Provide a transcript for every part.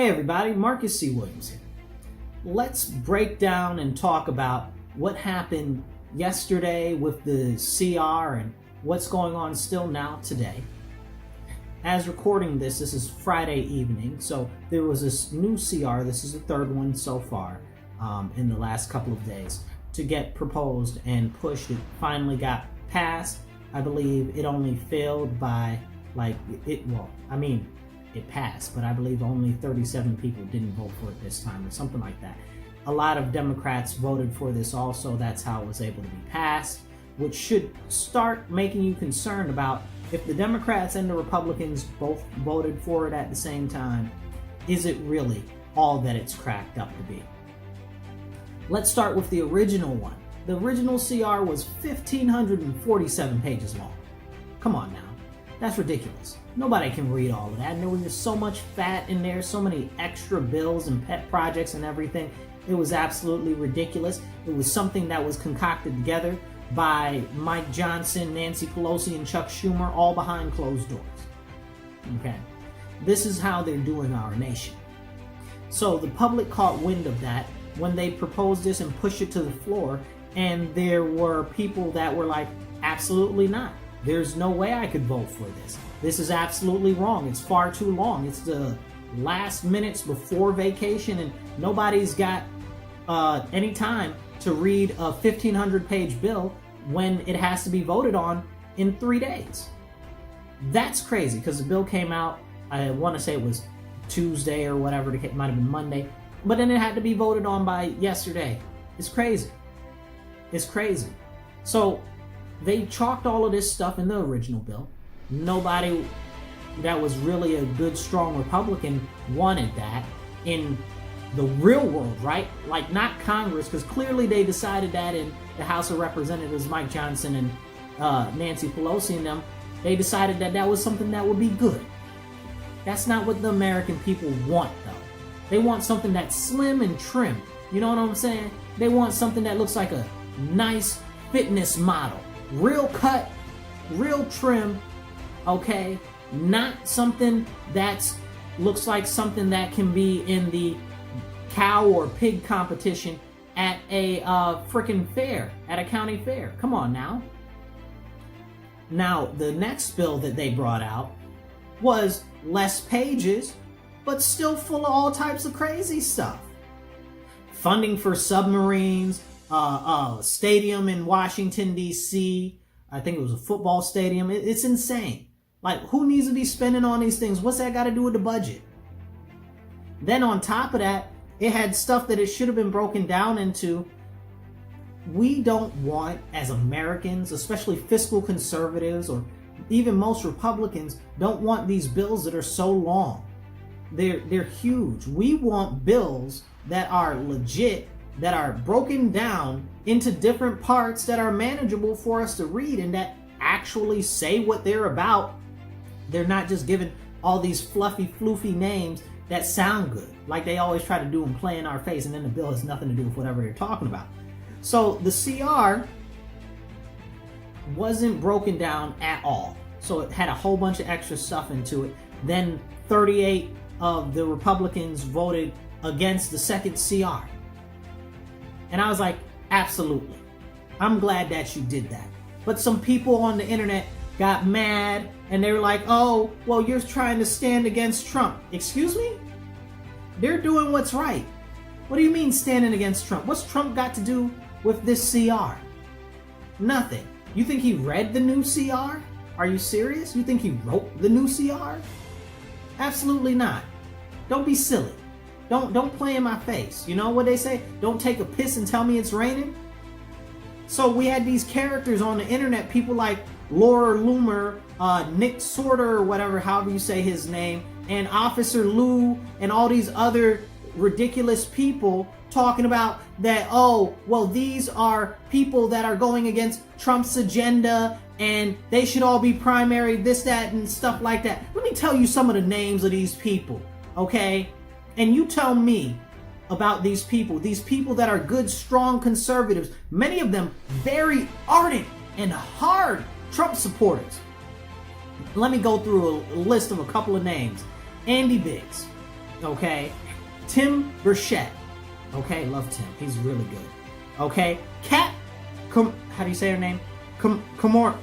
Hey everybody, Marcus C. Williams here. Let's break down and talk about what happened yesterday with the CR and what's going on still now today. As recording this is Friday evening, so there was this new CR, this is the third one so far in the last couple of days, to get proposed and pushed. It finally got passed. I believe it only failed by it passed, but I believe only 37 people didn't vote for it this time or something like that. A lot of Democrats voted for this also. That's how it was able to be passed, which should start making you concerned about if the Democrats and the Republicans both voted for it at the same time, is it really all that it's cracked up to be? Let's start with the original one. The original CR was 1,547 pages long. Come on now. That's ridiculous. Nobody can read all of that. And there was just so much fat in there, so many extra bills and pet projects and everything. It was absolutely ridiculous. It was something that was concocted together by Mike Johnson, Nancy Pelosi, and Chuck Schumer, all behind closed doors. Okay. This is how they're doing our nation. So the public caught wind of that when they proposed this and pushed it to the floor, and there were people that were like, absolutely not. There's no way I could vote for this. This is absolutely wrong. It's far too long. It's the last minutes before vacation, and nobody's got any time to read a 1,500-page bill when it has to be voted on in 3 days. That's crazy, because the bill came out, I want to say it was Tuesday or whatever, it might have been Monday, but then it had to be voted on by yesterday. It's crazy. It's crazy. So they chalked all of this stuff in the original bill. Nobody that was really a good, strong Republican wanted that in the real world, right? Like, not Congress, because clearly they decided that in the House of Representatives, Mike Johnson and Nancy Pelosi and them, they decided that that was something that would be good. That's not what the American people want, though. They want something that's slim and trim. You know what I'm saying? They want something that looks like a nice fitness model. Real cut, real trim, okay? Not something that looks like something that can be in the cow or pig competition at a frickin' fair, at a county fair. Come on now. Now, the next bill that they brought out was less pages, but still full of all types of crazy stuff. Funding for submarines, stadium in Washington, D.C. I think it was a football stadium. It's insane. Like, who needs to be spending on these things? What's that got to do with the budget? Then on top of that, it had stuff that it should have been broken down into. We don't want, as Americans, especially fiscal conservatives or even most Republicans, don't want these bills that are so long. They're huge. We want bills that are legit, that are broken down into different parts that are manageable for us to read and that actually say what they're about. They're not just given all these fluffy, floofy names that sound good, like they always try to do and play in our face, and then the bill has nothing to do with whatever they're talking about. So the CR wasn't broken down at all. So it had a whole bunch of extra stuff into it. Then 38 of the Republicans voted against the second CR. And I was like, absolutely. I'm glad that you did that. But some people on the internet got mad and they were like, oh, well, you're trying to stand against Trump. Excuse me? They're doing what's right. What do you mean standing against Trump? What's Trump got to do with this CR? Nothing. You think he read the new CR? Are you serious? You think he wrote the new CR? Absolutely not. Don't be silly. Don't play in my face. You know what they say? Don't take a piss and tell me it's raining. So we had these characters on the internet, people like Laura Loomer, Nick Sorter, or whatever, however you say his name, and Officer Lou, and all these other ridiculous people talking about that, oh, well, these are people that are going against Trump's agenda and they should all be primary, this, that, and stuff like that. Let me tell you some of the names of these people, okay? And you tell me about these people that are good, strong conservatives, many of them very ardent and hard Trump supporters. Let me go through a list of a couple of names. Andy Biggs, Okay, Tim Burchett. Okay, love Tim. He's really good. Okay, how do you say her name? Kamak.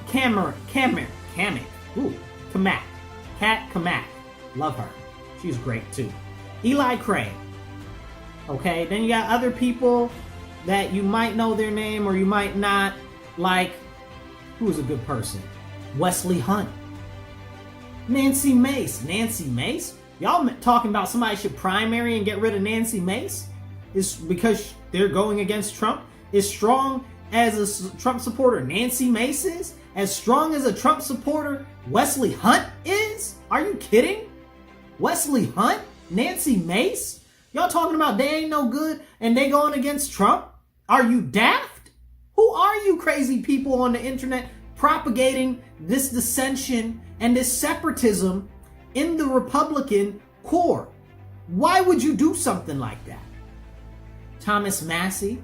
Ooh, Kamak. Kat Kamak. Love her. She's great too. Eli Craig. Okay, then you got other people that you might know their name or you might not. Like, who's a good person? Wesley Hunt. Nancy Mace. Nancy Mace? Y'all talking about somebody should primary and get rid of Nancy Mace? Is because they're going against Trump? As strong as a Trump supporter Nancy Mace is? As strong as a Trump supporter Wesley Hunt is? Are you kidding? Wesley Hunt? Nancy Mace? Y'all talking about they ain't no good and they going against Trump? Are you daft? Who are you crazy people on the internet propagating this dissension and this separatism in the Republican core? Why would you do something like that? Thomas Massie,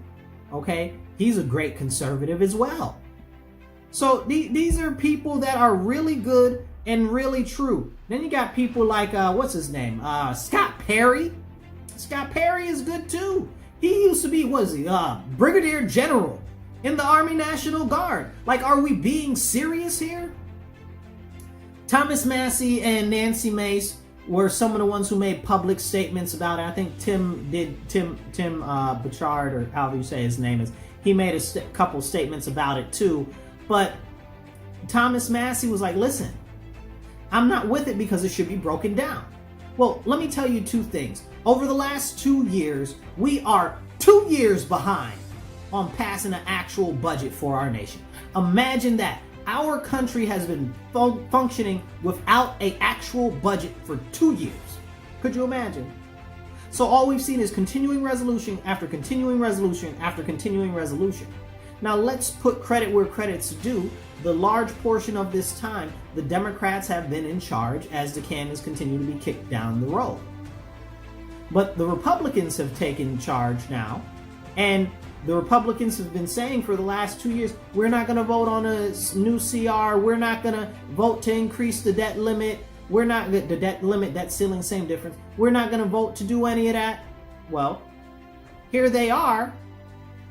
okay, he's a great conservative as well. So these are people that are really good and really true. Then you got people like, what's his name? Scott Perry. Scott Perry is good too. He used to be, Brigadier General in the Army National Guard. Like, are we being serious here? Thomas Massie and Nancy Mace were some of the ones who made public statements about it. I think Tim Bouchard, or however you say his name is, he made a couple statements about it too. But Thomas Massie was like, listen, I'm not with it because it should be broken down. Well, let me tell you two things. Over the last 2 years, we are 2 years behind on passing an actual budget for our nation. Imagine that. Our country has been functioning without an actual budget for 2 years. Could you imagine? So all we've seen is continuing resolution after continuing resolution after continuing resolution. Now let's put credit where credit's due. The large portion of this time, the Democrats have been in charge as the can has continued to be kicked down the road. But the Republicans have taken charge now, and the Republicans have been saying for the last 2 years, we're not going to vote on a new CR. We're not going to vote to increase the debt limit. We're not the debt limit, debt ceiling, same difference. We're not going to vote to do any of that. Well, here they are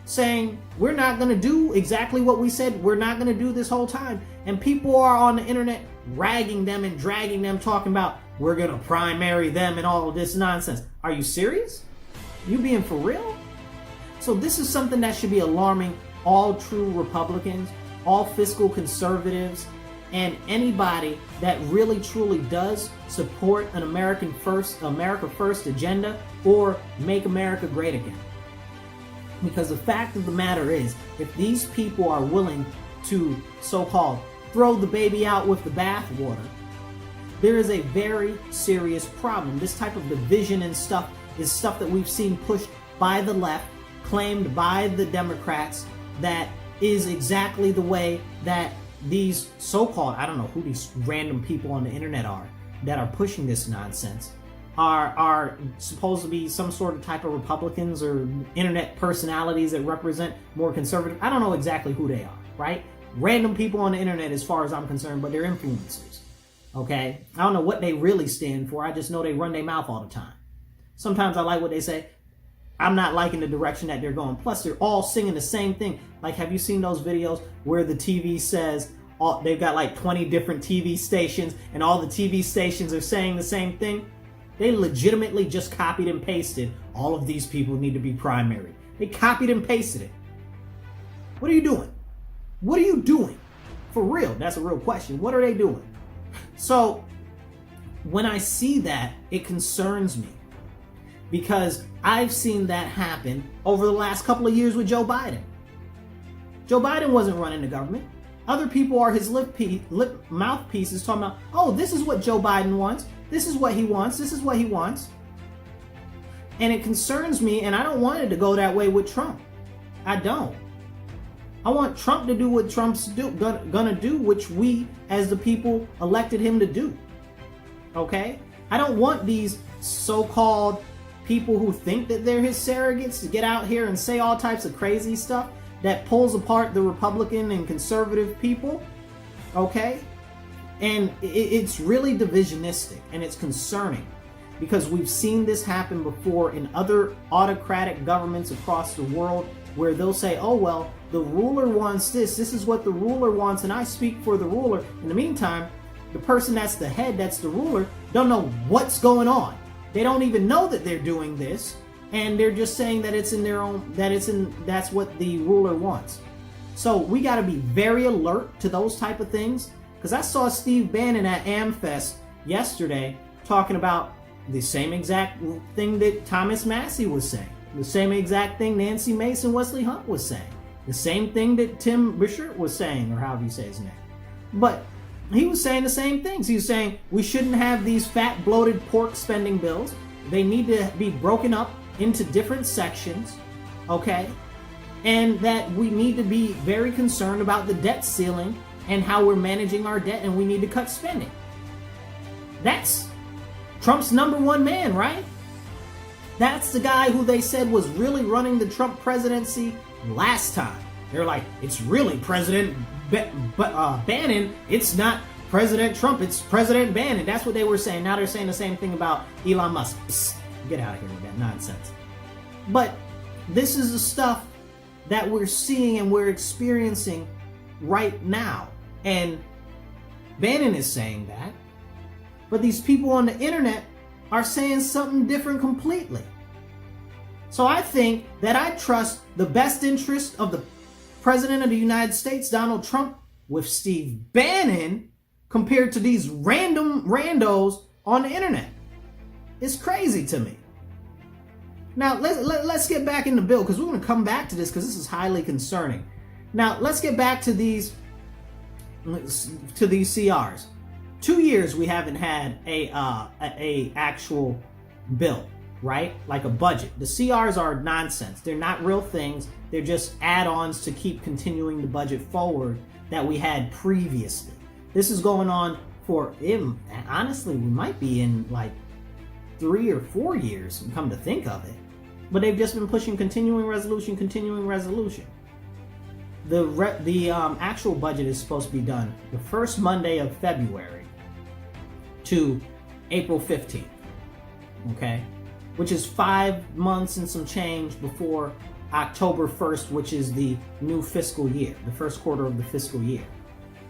saying we're not going to do exactly what we said we're not going to do this whole time. And people are on the internet ragging them and dragging them, talking about we're going to primary them and all of this nonsense. Are you serious? You being for real? So this is something that should be alarming all true Republicans, all fiscal conservatives, and anybody that really truly does support an America First agenda or make America great again. Because the fact of the matter is, if these people are willing to so-called throw the baby out with the bathwater, there is a very serious problem. This type of division and stuff is stuff that we've seen pushed by the left, claimed by the Democrats, that is exactly the way that these so-called, I don't know who these random people on the internet are that are pushing this nonsense, are supposed to be some sort of type of Republicans or internet personalities that represent more conservative. I don't know exactly who they are, right? Random people on the internet as far as I'm concerned, but they're influencers, okay? I don't know what they really stand for. I just know they run their mouth all the time. Sometimes I like what they say. I'm not liking the direction that they're going. Plus, they're all singing the same thing. Like, have you seen those videos where the TV says, they've got like 20 different TV stations and all the TV stations are saying the same thing? They legitimately just copied and pasted, all of these people need to be primary. They copied and pasted it. What are you doing? What are you doing? For real, that's a real question. What are they doing? So, when I see that, it concerns me. Because I've seen that happen over the last couple of years with Joe Biden. Joe Biden wasn't running the government. Other people are his lip mouthpieces talking about, oh, this is what Joe Biden wants. This is what he wants. This is what he wants. And it concerns me, and I don't want it to go that way with Trump. I don't. I want Trump to do what Trump's gonna do, which we, as the people, elected him to do. Okay? I don't want these so-called people who think that they're his surrogates to get out here and say all types of crazy stuff that pulls apart the Republican and conservative people. Okay? And it's really divisionistic, and it's concerning. because we've seen this happen before in other autocratic governments across the world, where they'll say, oh, well, the ruler wants this is what the ruler wants, and I speak for the ruler. In the meantime, the person that's the head, that's the ruler, don't know what's going on. They don't even know that they're doing this, and they're just saying that it's in their own, that's what the ruler wants. So we got to be very alert to those type of things, because I saw Steve Bannon at AmFest yesterday talking about the same exact thing that Thomas Massey was saying, the same exact thing Nancy Mason Wesley Hunt was saying, the same thing that Tim Burchett was saying, or however you say his name. But he was saying the same things. He was saying we shouldn't have these fat, bloated pork spending bills. They need to be broken up into different sections, okay? And that we need to be very concerned about the debt ceiling and how we're managing our debt, and we need to cut spending. That's Trump's number one man, right? That's the guy who they said was really running the Trump presidency last time. They're like, it's really President Bannon. It's not President Trump. It's President Bannon. That's what they were saying. Now they're saying the same thing about Elon Musk. Psst, get out of here with that nonsense. But this is the stuff that we're seeing and we're experiencing right now. And Bannon is saying that. But these people on the internet are saying something different completely. So I think that I trust the best interest of the President of the United States, Donald Trump, with Steve Bannon compared to these random randos on the internet. It's crazy to me. Now, let's get back in the bill, because we're going to come back to this, because this is highly concerning. Now, let's get back to these CRs. 2 years we haven't had a actual bill, right? Like a budget. The CRs are nonsense. They're not real things. They're just add-ons to keep continuing the budget forward that we had previously. This is going on for, honestly, we might be in like 3 or 4 years, come to think of it. But they've just been pushing continuing resolution. The actual budget is supposed to be done the first Monday of February to April 15th, okay? Which is 5 months and some change before October 1st, which is the new fiscal year, the first quarter of the fiscal year.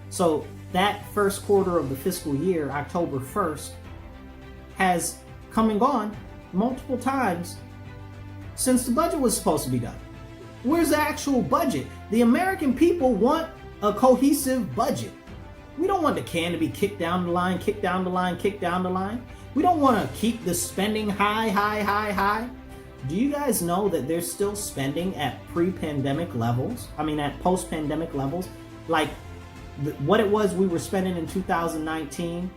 So that first quarter of the fiscal year, October 1st, has come and gone multiple times since the budget was supposed to be done. Where's the actual budget? The American people want a cohesive budget. We don't want the can to be kicked down the line. We don't want to keep the spending high. Do you guys know that they're still spending at pre-pandemic levels? At post-pandemic levels? Like what it was we were spending in 2019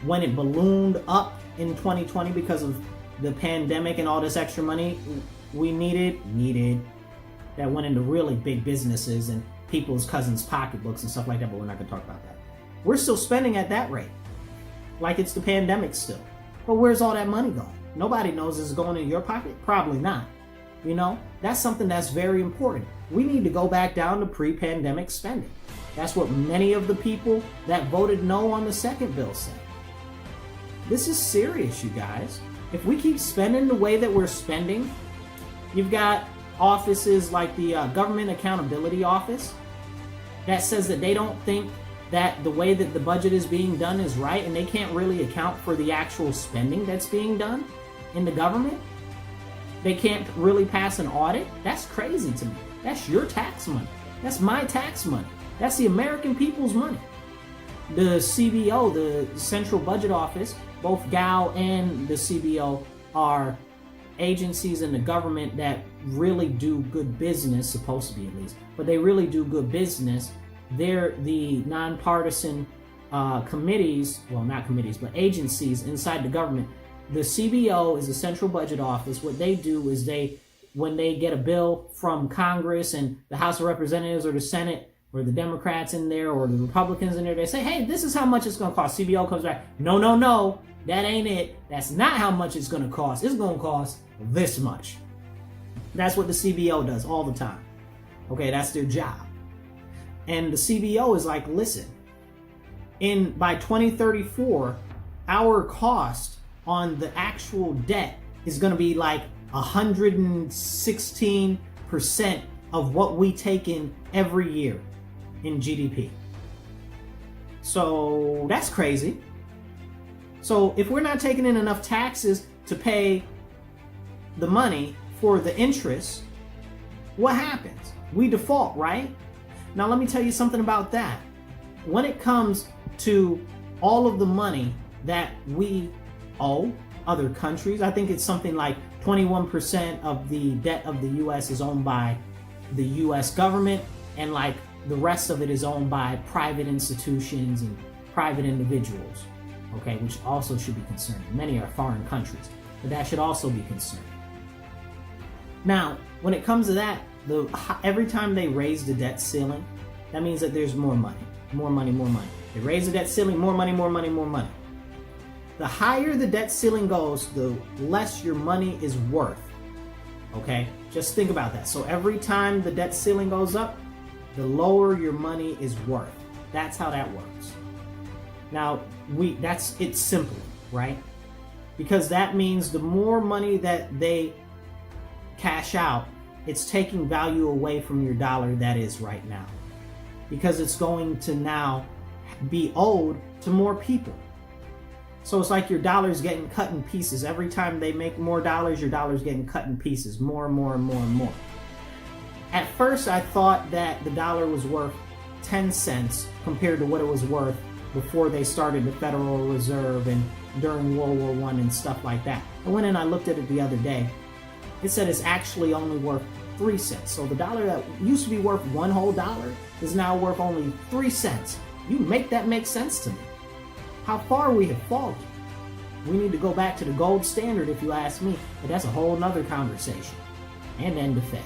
when it ballooned up in 2020 because of the pandemic and all this extra money we needed that went into really big businesses and people's cousins' pocketbooks and stuff like that, but we're not going to talk about that. We're still spending at that rate, like it's the pandemic still. But where's all that money going? Nobody knows it's going in your pocket. Probably not. You know, that's something that's very important. We need to go back down to pre-pandemic spending. That's what many of the people that voted no on the second bill said. This is serious, you guys. If we keep spending the way that we're spending, you've got offices like the Government Accountability Office that says that they don't think that the way that the budget is being done is right, and they can't really account for the actual spending that's being done in the government. They can't really pass an audit. That's crazy to me. That's your tax money. That's my tax money. That's the American people's money. The CBO, the Central Budget Office, both GAO and the CBO are agencies in the government that really do good business, supposed to be at least, but they really do good business. They're the nonpartisan committees, well, not committees, but agencies inside the government. The CBO is the Central Budget Office. What they do is when they get a bill from Congress and the House of Representatives or the Senate or the Democrats in there or the Republicans in there, they say, hey, this is how much it's going to cost. CBO comes back, no, that ain't it. That's not how much it's going to cost. It's going to cost this much. That's what the CBO does all the time. Okay, that's their job. And the CBO is like, listen, by 2034, our cost on the actual debt is going to be like 116% of what we take in every year in GDP. So that's crazy. So if we're not taking in enough taxes to pay the money for the interest, what happens? We default, right? Now let me tell you something about that. When it comes to all of the money that we owe other countries, I think it's something like 21% of the debt of the US is owned by the US government, and like the rest of it is owned by private institutions and private individuals, okay, which also should be concerning. Many are foreign countries, but that should also be concerning. Now, when it comes to that, every time they raise the debt ceiling, that means that there's more money, more money, more money. They raise the debt ceiling, more money, more money, more money. The higher the debt ceiling goes, the less your money is worth, okay? Just think about that. So every time the debt ceiling goes up, the lower your money is worth. That's how that works. Now, it's simple, right? Because that means the more money that they cash out, it's taking value away from your dollar that is right now. Because it's going to now be owed to more people. So it's like your dollar's getting cut in pieces. Every time they make more dollars, your dollar's getting cut in pieces, more and more and more and more. At first, I thought that the dollar was worth 10 cents compared to what it was worth before they started the Federal Reserve and during World War I and stuff like that. I went and I looked at it the other day. It said it's actually only worth 3 cents. So the dollar that used to be worth one whole dollar is now worth only 3 cents. You make that make sense to me. How far we have fallen. We need to go back to the gold standard, if you ask me, but that's a whole nother conversation. And end the Fed.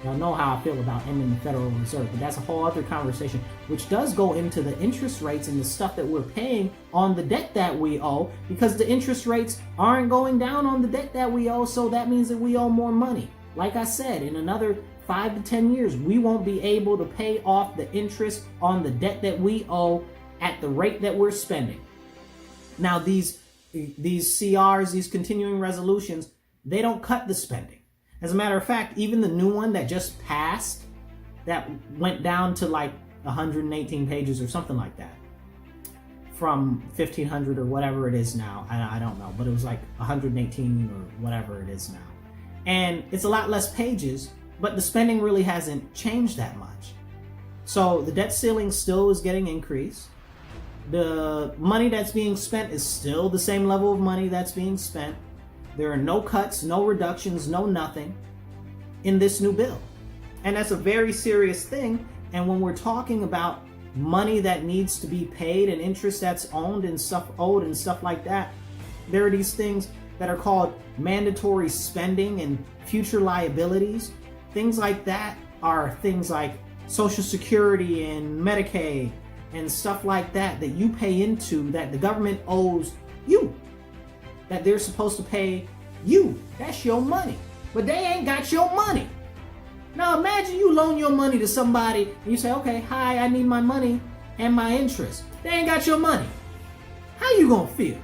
Y'all know how I feel about ending the Federal Reserve, but that's a whole other conversation, which does go into the interest rates and the stuff that we're paying on the debt that we owe, because the interest rates aren't going down on the debt that we owe, so that means that we owe more money. Like I said, in another 5 to 10 years, we won't be able to pay off the interest on the debt that we owe at the rate that we're spending. Now, these CRs, these continuing resolutions, they don't cut the spending. As a matter of fact, even the new one that just passed, that went down to like 118 pages or something like that, from 1,500 or whatever it is now. I don't know, but it was like 118 or whatever it is now. And it's a lot less pages, but the spending really hasn't changed that much. So the debt ceiling still is getting increased. The money that's being spent is still the same level of money that's being spent. There are no cuts, no reductions, no nothing in this new bill. And that's a very serious thing. And when we're talking about money that needs to be paid and interest that's owed and stuff like that, there are these things that are called mandatory spending and future liabilities. Things like that are things like Social Security and Medicaid and stuff like that that you pay into, that the government owes you, that they're supposed to pay you. That's your money. But they ain't got your money. Now imagine you loan your money to somebody and you say, okay, hi, I need my money and my interest. They ain't got your money. How you gonna feel?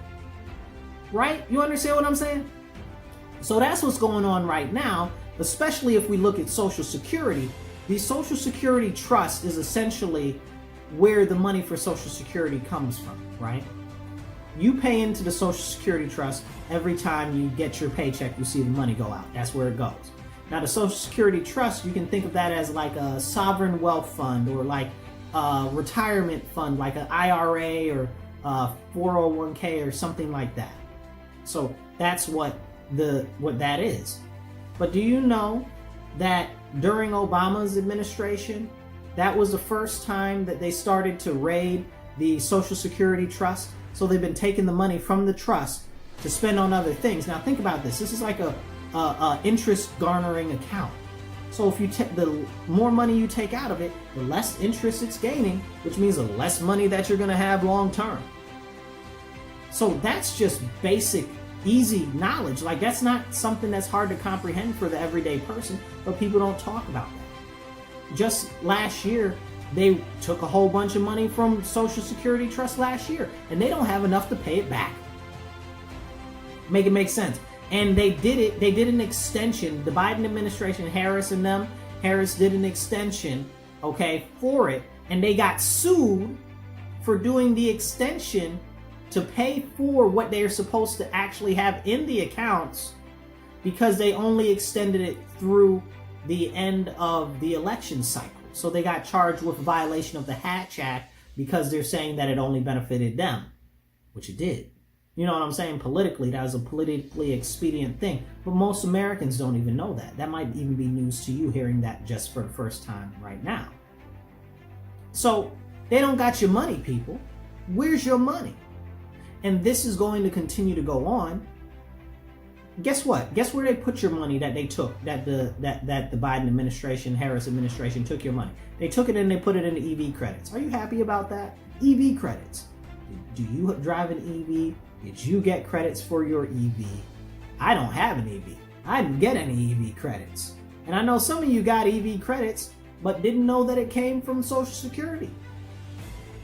Right? You understand what I'm saying? So that's what's going on right now, especially if we look at Social Security. The Social Security Trust is essentially where the money for Social Security comes from, right? You pay into the Social Security Trust every time you get your paycheck, you see the money go out. That's where it goes. Now, the Social Security Trust, you can think of that as like a sovereign wealth fund or like a retirement fund, like an IRA or a 401k or something like that. So that's what that is. But do you know that during Obama's administration, that was the first time that they started to raid the Social Security Trust? So they've been taking the money from the trust to spend on other things. Now think about this. This is like a interest garnering account. So if you the more money you take out of it, the less interest it's gaining, which means the less money that you're going to have long term. So that's just basic, easy knowledge. Like that's not something that's hard to comprehend for the everyday person, but people don't talk about that. Just last year, they took a whole bunch of money from Social Security Trust last year, and they don't have enough to pay it back. Make it make sense. And they did an extension. The Biden administration, Harris did an extension, okay, for it. And they got sued for doing the extension to pay for what they're supposed to actually have in the accounts, because they only extended it through the end of the election cycle. So they got charged with violation of the Hatch Act because they're saying that it only benefited them, which it did. You know what I'm saying? Politically, that was a politically expedient thing. But most Americans don't even know that. That might even be news to you, hearing that just for the first time right now. So they don't got your money, people. Where's your money? And this is going to continue to go on. Guess what? Guess where they put your money that they took, that the Biden administration, Harris administration took your money. They took it and they put it into EV credits. Are you happy about that? EV credits. Do you drive an EV? Did you get credits for your EV? I don't have an EV. I didn't get any EV credits. And I know some of you got EV credits, but didn't know that it came from Social Security.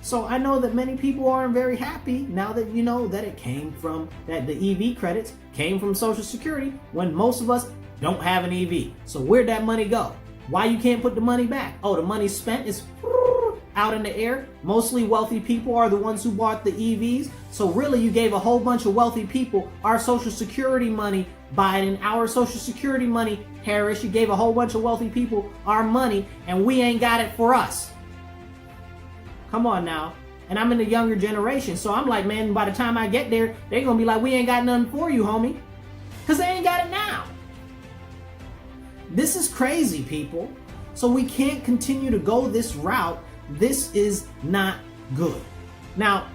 So I know that many people aren't very happy now that you know that it came from, that the EV credits came from Social Security, when most of us don't have an EV. So where'd that money go? Why you can't put the money back? Oh, the money spent is out in the air. Mostly wealthy people are the ones who bought the EVs. So really you gave a whole bunch of wealthy people our Social Security money, Biden, our Social Security money, Harris. You gave a whole bunch of wealthy people our money, and we ain't got it for us. Come on now. And I'm in the younger generation, so I'm like, man, by the time I get there, they're going to be like, we ain't got nothing for you, homie. Because they ain't got it now. This is crazy, people. So we can't continue to go this route. This is not good. Now,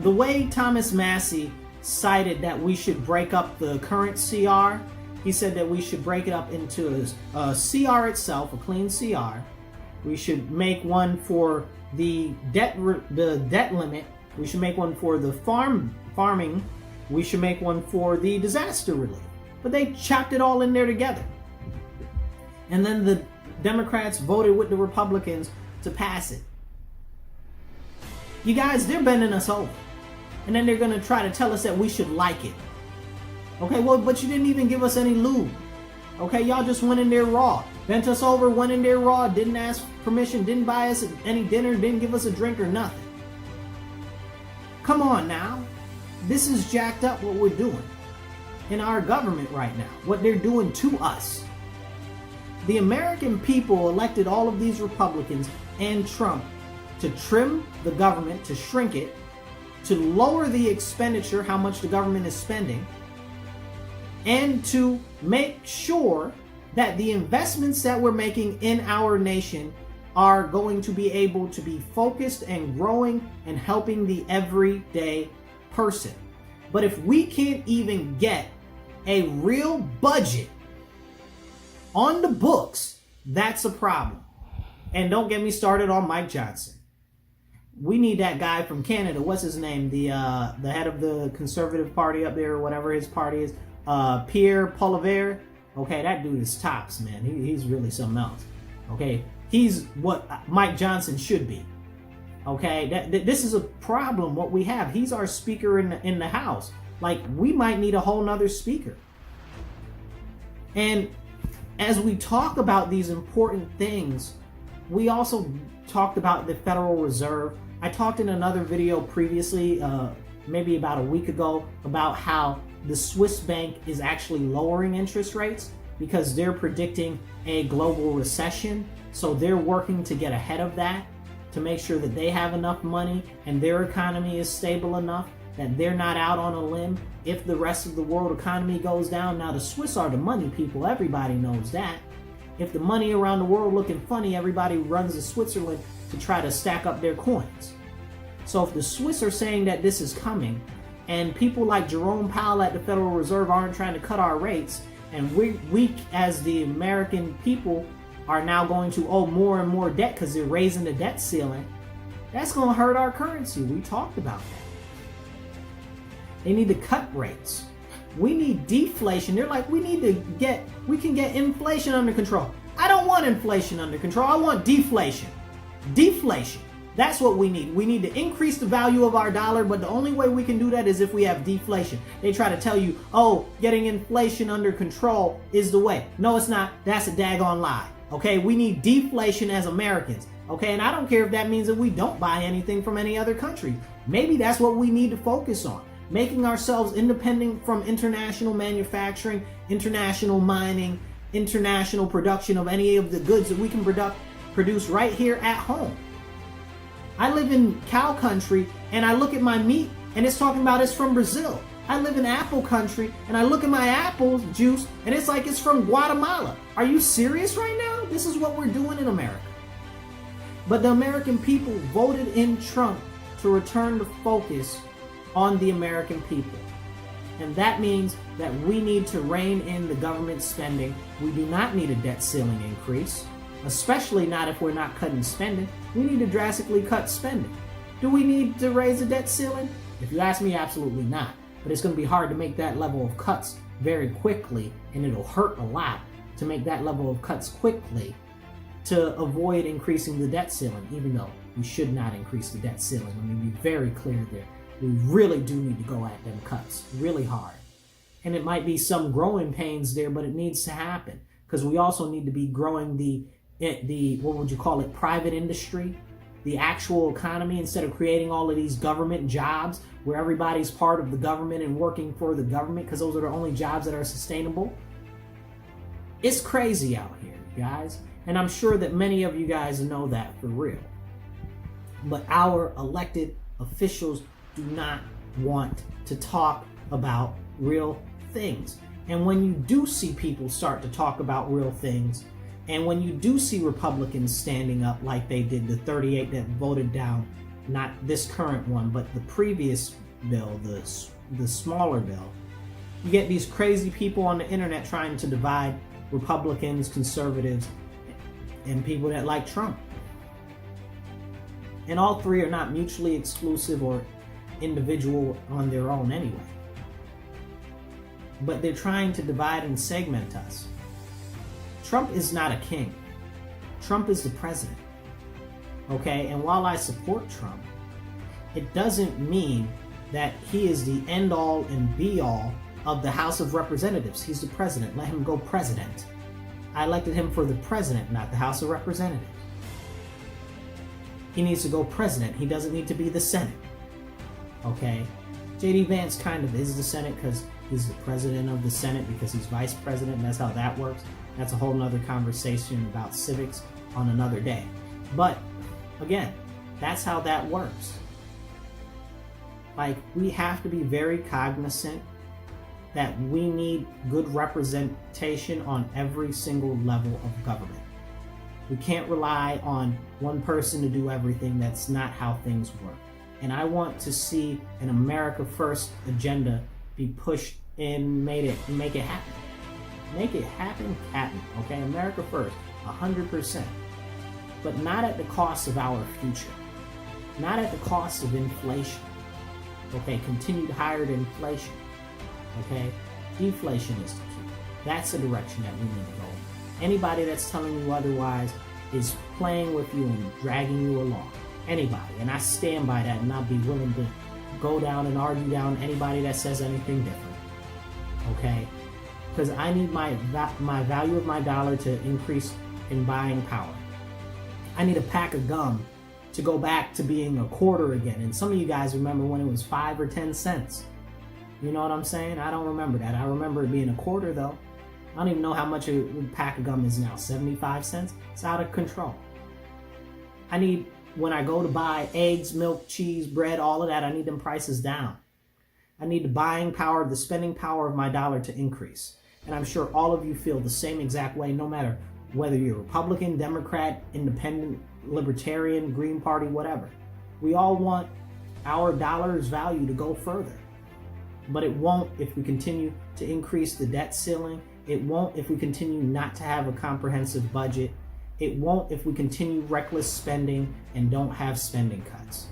the way Thomas Massey cited that we should break up the current CR, he said that we should break it up into a CR itself, a clean CR. We should make one for the debt limit. We should make one for the farming. We should make one for the disaster relief. But they chopped it all in there together. And then the Democrats voted with the Republicans to pass it. You guys, they're bending us over. And then they're going to try to tell us that we should like it. Okay, well, but you didn't even give us any lube. Okay, y'all just went in there raw. Bent us over, went in there raw, didn't ask permission, didn't buy us any dinner, didn't give us a drink or nothing. Come on now. This is jacked up what we're doing in our government right now. What they're doing to us. The American people elected all of these Republicans and Trump to trim the government, to shrink it, to lower the expenditure, how much the government is spending, and to make sure that the investments that we're making in our nation are going to be able to be focused and growing and helping the everyday person. But if we can't even get a real budget on the books, that's a problem. And don't get me started on Mike Johnson. We need that guy from Canada. What's his name? The head of the Conservative Party up there, or whatever his party is. Pierre Poilievre. Okay, that dude is tops, man. He's really something else. Okay, he's what Mike Johnson should be. Okay, this is a problem. What we have. He's our speaker in the House. Like, we might need a whole nother speaker. And as we talk about these important things, we also talked about the Federal Reserve. I talked in another video previously, maybe about a week ago, about how the Swiss bank is actually lowering interest rates because they're predicting a global recession. So they're working to get ahead of that, to make sure that they have enough money and their economy is stable enough that they're not out on a limb if the rest of the world economy goes down. Now, the Swiss are the money people. Everybody knows that. If the money around the world looking funny, everybody runs to Switzerland to try to stack up their coins. So if the Swiss are saying that this is coming, and people like Jerome Powell at the Federal Reserve aren't trying to cut our rates, and we as the American people are now going to owe more and more debt because they're raising the debt ceiling, that's going to hurt our currency. We talked about that. They need to cut rates. We need deflation. They're like, we can get inflation under control. I don't want inflation under control. I want deflation. Deflation. That's what we need. We need to increase the value of our dollar, but the only way we can do that is if we have deflation. They try to tell you, oh, getting inflation under control is the way. No, it's not. That's a daggone lie. Okay, we need deflation as Americans. Okay, and I don't care if that means that we don't buy anything from any other country. Maybe that's what we need to focus on. Making ourselves independent from international manufacturing, international mining, international production of any of the goods that we can produce right here at home. I live in cow country and I look at my meat and it's talking about it's from Brazil. I live in apple country and I look at my apple juice and it's like it's from Guatemala. Are you serious right now? This is what we're doing in America. But the American people voted in Trump to return the focus on the American people. And that means that we need to rein in the government spending. We do not need a debt ceiling increase, especially not if we're not cutting spending. We need to drastically cut spending. Do we need to raise the debt ceiling? If you ask me, absolutely not. But it's going to be hard to make that level of cuts very quickly, and it'll hurt a lot to make that level of cuts quickly to avoid increasing the debt ceiling, even though we should not increase the debt ceiling. Let me be very clear there. We really do need to go at them cuts really hard. And it might be some growing pains there, but it needs to happen because we also need to be growing the what would you call it, private industry, the actual economy, instead of creating all of these government jobs where everybody's part of the government and working for the government because those are the only jobs that are sustainable. It's crazy out here, you guys. And I'm sure that many of you guys know that for real. But our elected officials do not want to talk about real things. And when you do see people start to talk about real things, and when you do see Republicans standing up like they did, the 38 that voted down, not this current one, but the previous bill, the smaller bill, you get these crazy people on the internet trying to divide Republicans, conservatives, and people that like Trump. And all three are not mutually exclusive or individual on their own anyway. But they're trying to divide and segment us. Trump is not a king. Trump is the president. Okay? And while I support Trump, it doesn't mean that he is the end all and be all of the House of Representatives. He's the president. Let him go president. I elected him for the president, not the House of Representatives. He needs to go president. He doesn't need to be the Senate. Okay? J.D. Vance kind of is the Senate because he's the president of the Senate because he's vice president, and that's how that works. That's a whole nother conversation about civics on another day. But again, that's how that works. Like, we have to be very cognizant that we need good representation on every single level of government. We can't rely on one person to do everything. That's not how things work. And I want to see an America First agenda be pushed and make it happen. Make it happen, okay? America First, 100%. But not at the cost of our future. Not at the cost of inflation. Okay, continued higher inflation. Okay, deflation is the key. That's the direction that we need to go. Anybody that's telling you otherwise is playing with you and dragging you along. Anybody, and I stand by that and I'll be willing to go down and argue down anybody that says anything different. Okay, because I need my value of my dollar to increase in buying power. I need a pack of gum to go back to being a quarter again. And some of you guys remember when it was 5 or 10 cents. You know what I'm saying? I don't remember that. I remember it being a quarter though. I don't even know how much a pack of gum is now. 75 cents? It's out of control. I need, when I go to buy eggs, milk, cheese, bread, all of that, I need them prices down. I need the buying power, the spending power of my dollar to increase. And I'm sure all of you feel the same exact way, no matter whether you're Republican, Democrat, Independent, Libertarian, Green Party, whatever. We all want our dollar's value to go further. But it won't if we continue to increase the debt ceiling. It won't if we continue not to have a comprehensive budget. It won't if we continue reckless spending and don't have spending cuts.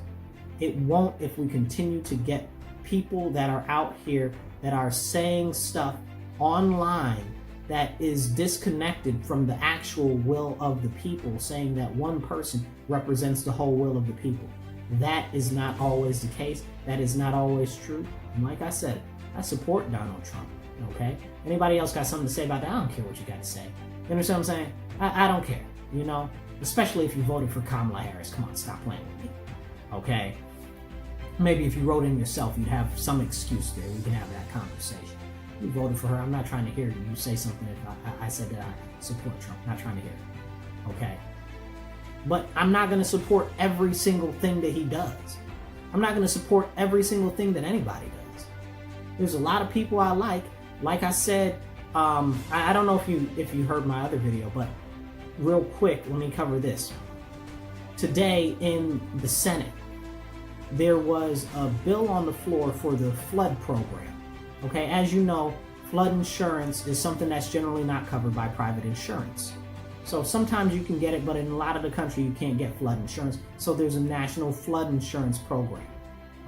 It won't if we continue to get people that are out here that are saying stuff online that is disconnected from the actual will of the people, saying that one person represents the whole will of the people. That is not always the case. That is not always true. And like I said, I support Donald Trump, okay? Anybody else got something to say about that? I don't care what you got to say. You understand what I'm saying? I don't care, you know? Especially if you voted for Kamala Harris. Come on, stop playing with me, okay? Maybe if you wrote in yourself, you'd have some excuse there. We can have that conversation. You voted for her. I'm not trying to hear you say something if I said that I support Trump. I'm not trying to hear it, okay? But I'm not going to support every single thing that he does. I'm not going to support every single thing that anybody does. There's a lot of people I like. Like I said, I don't know if you heard my other video, but real quick, let me cover this. Today in the Senate, there was a bill on the floor for the flood program. Okay, as you know, flood insurance is something that's generally not covered by private insurance. So sometimes you can get it, but in a lot of the country you can't get flood insurance. So there's a national flood insurance program.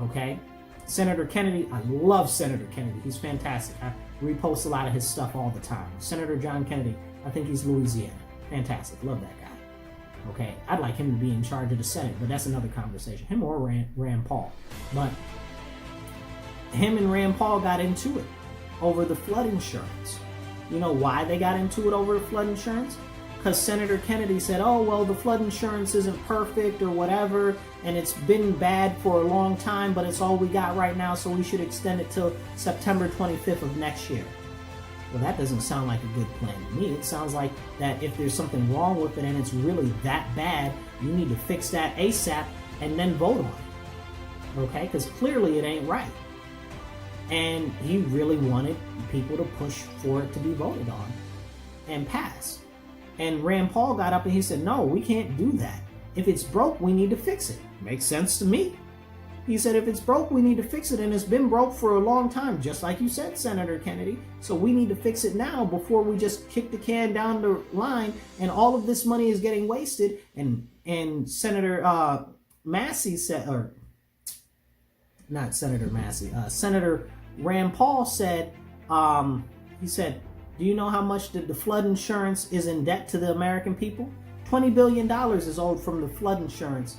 Okay, Senator Kennedy, I love Senator Kennedy. He's fantastic. I repost a lot of his stuff all the time. Senator John Kennedy, I think he's Louisiana. Fantastic, love that guy. Okay, I'd like him to be in charge of the Senate, but that's another conversation. Him or Rand Paul. But him and Rand Paul got into it over the flood insurance. You know why they got into it over the flood insurance? Because Senator Kennedy said, oh, well, the flood insurance isn't perfect or whatever, and it's been bad for a long time, but it's all we got right now, so we should extend it till September 25th of next year. Well, that doesn't sound like a good plan to me. It sounds like that if there's something wrong with it and it's really that bad, you need to fix that ASAP and then vote on it. Okay? Because clearly it ain't right. And he really wanted people to push for it to be voted on and pass. And Rand Paul got up and he said, no, we can't do that. If it's broke, we need to fix it. Makes sense to me. He said, if it's broke, we need to fix it. And it's been broke for a long time, just like you said, Senator Kennedy. So we need to fix it now before we just kick the can down the line and all of this money is getting wasted. And Senator Massey said, or not Senator Massey, Senator Rand Paul said, he said, do you know how much the flood insurance is in debt to the American people? $20 billion is owed from the flood insurance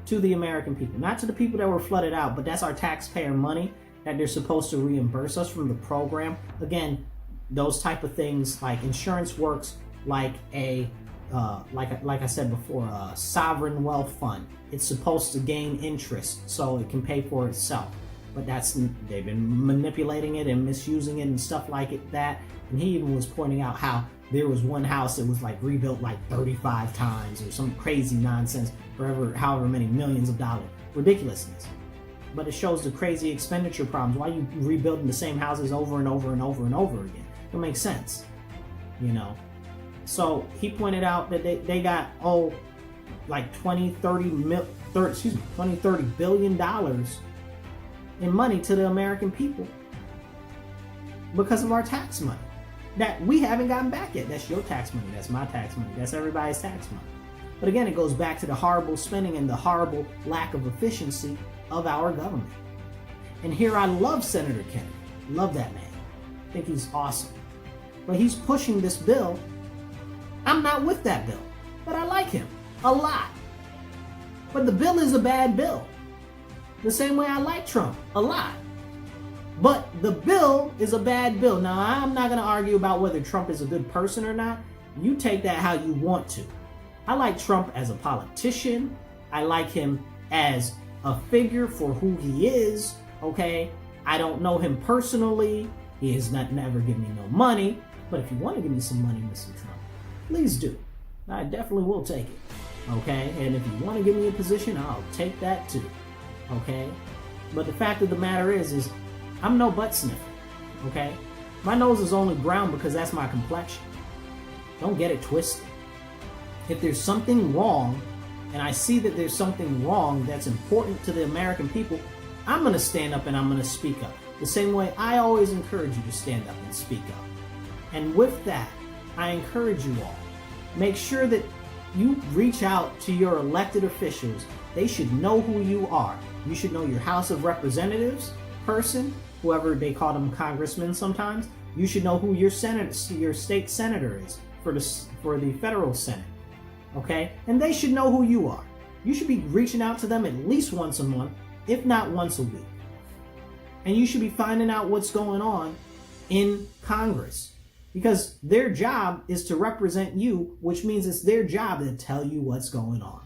to the American people. Not to the people that were flooded out, but that's our taxpayer money that they're supposed to reimburse us from the program. Again, those type of things, like insurance works like a, like I said before, a sovereign wealth fund. It's supposed to gain interest so it can pay for itself. But they've been manipulating it and misusing it and stuff like that. And he even was pointing out how there was one house that was like rebuilt like 35 times or some crazy nonsense for however many millions of dollars. Ridiculousness. But it shows the crazy expenditure problems. Why are you rebuilding the same houses over and over and over and over again? It makes sense, you know. So he pointed out that they got, like 20, 30 billion dollars in money to the American people because of our tax money that we haven't gotten back yet. That's your tax money. That's my tax money. That's everybody's tax money. But again, it goes back to the horrible spending and the horrible lack of efficiency of our government. And here I love Senator Kennedy. Love that man. I think he's awesome. But he's pushing this bill. I'm not with that bill, but I like him a lot. But the bill is a bad bill. The same way I like Trump a lot. But the bill is a bad bill. Now, I'm not going to argue about whether Trump is a good person or not. You take that how you want to. I like Trump as a politician. I like him as a figure for who he is, okay? I don't know him personally. He has never given me no money. But if you want to give me some money, Mr. Trump, please do. I definitely will take it, okay? And if you want to give me a position, I'll take that too, okay? But the fact of the matter is I'm no butt sniffer, okay? My nose is only brown because that's my complexion. Don't get it twisted. If there's something wrong, and I see that there's something wrong that's important to the American people, I'm going to stand up and I'm going to speak up. The same way I always encourage you to stand up and speak up. And with that, I encourage you all, make sure that you reach out to your elected officials. They should know who you are. You should know your House of Representatives person, whoever they call them, congressmen sometimes. You should know who your state senator is for the federal Senate, okay? And they should know who you are. You should be reaching out to them at least once a month, if not once a week. And you should be finding out what's going on in Congress, because their job is to represent you, which means it's their job to tell you what's going on.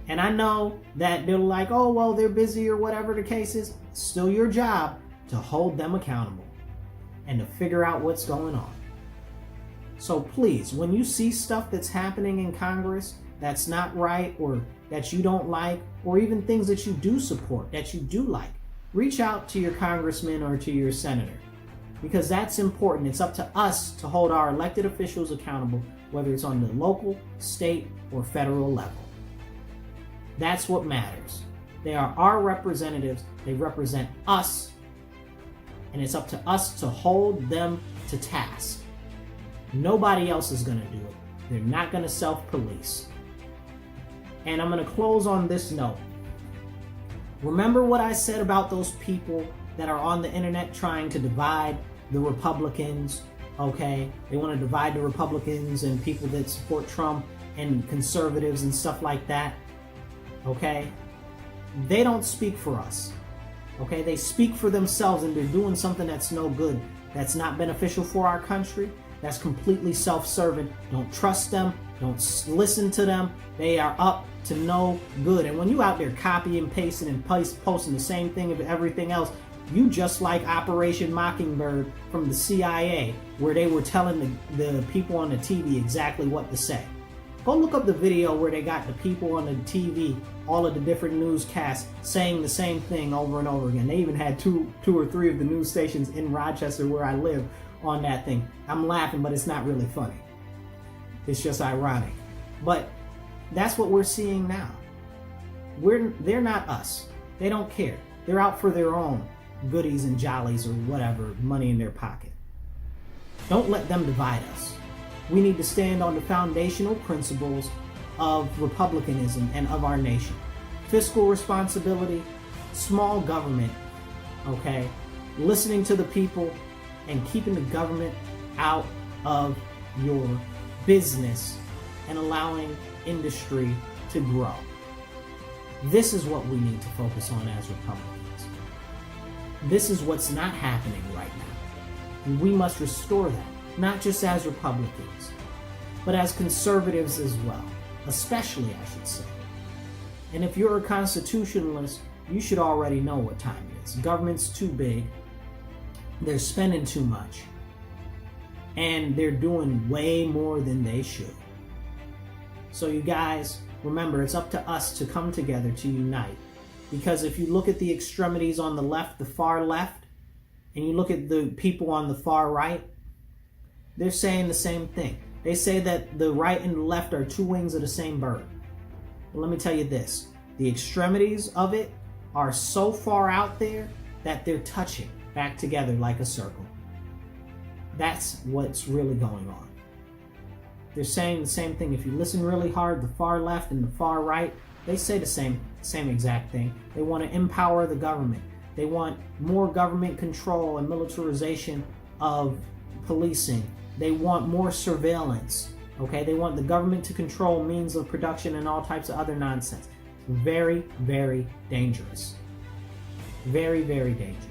And I know that they're like, oh, well, they're busy or whatever the case is. It's still your job to hold them accountable and to figure out what's going on. So please, when you see stuff that's happening in Congress that's not right, or that you don't like, or even things that you do support, that you do like, reach out to your congressman or to your senator, because that's important. It's up to us to hold our elected officials accountable, whether it's on the local, state, or federal level. That's what matters. They are our representatives. They represent us, and it's up to us to hold them to task. Nobody else is going to do it. They're not going to self-police. And I'm going to close on this note. Remember what I said about those people that are on the internet trying to divide the Republicans, okay? They want to divide the Republicans and people that support Trump and conservatives and stuff like that, okay? They don't speak for us, okay? They speak for themselves, and they're doing something that's no good, that's not beneficial for our country, that's completely self-serving. Don't trust them. Don't listen to them. They are up to no good. And when you out there copying, pasting, and posting the same thing of everything else, you just like Operation Mockingbird from the CIA, where they were telling the people on the TV exactly what to say. Go look up the video where they got the people on the TV, all of the different newscasts, saying the same thing over and over again. They even had two or three of the news stations in Rochester, where I live, on that thing. I'm laughing, but it's not really funny. It's just ironic. But that's what we're seeing now. They're not us. They don't care. They're out for their own goodies and jollies or whatever, money in their pocket. Don't let them divide us. We need to stand on the foundational principles of republicanism and of our nation. Fiscal responsibility, small government, okay? Listening to the people, and keeping the government out of your business and allowing industry to grow. This is what we need to focus on as Republicans. This is what's not happening right now. And we must restore that, not just as Republicans, but as conservatives as well, especially, I should say. And if you're a constitutionalist, you should already know what time it is. Government's too big. They're spending too much, and they're doing way more than they should. So you guys, remember, it's up to us to come together, to unite. Because if you look at the extremities on the left, the far left, and you look at the people on the far right, they're saying the same thing. They say that the right and the left are two wings of the same bird. But let me tell you this, the extremities of it are so far out there that they're touching back together like a circle. That's what's really going on. They're saying the same thing. If you listen really hard, the far left and the far right, they say the same exact thing. They want to empower the government. They want more government control and militarization of policing. They want more surveillance. Okay, they want the government to control means of production and all types of other nonsense. Very, very dangerous. Very, very dangerous.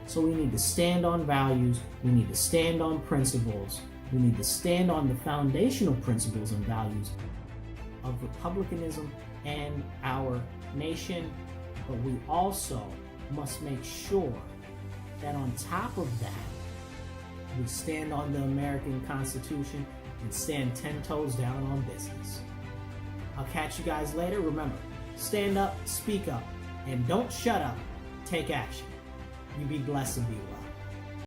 So we need to stand on values, we need to stand on principles, we need to stand on the foundational principles and values of republicanism and our nation, but we also must make sure that on top of that, we stand on the American Constitution and stand 10 toes down on business. I'll catch you guys later. Remember, stand up, speak up, and don't shut up. Take action. You be blessed and be well.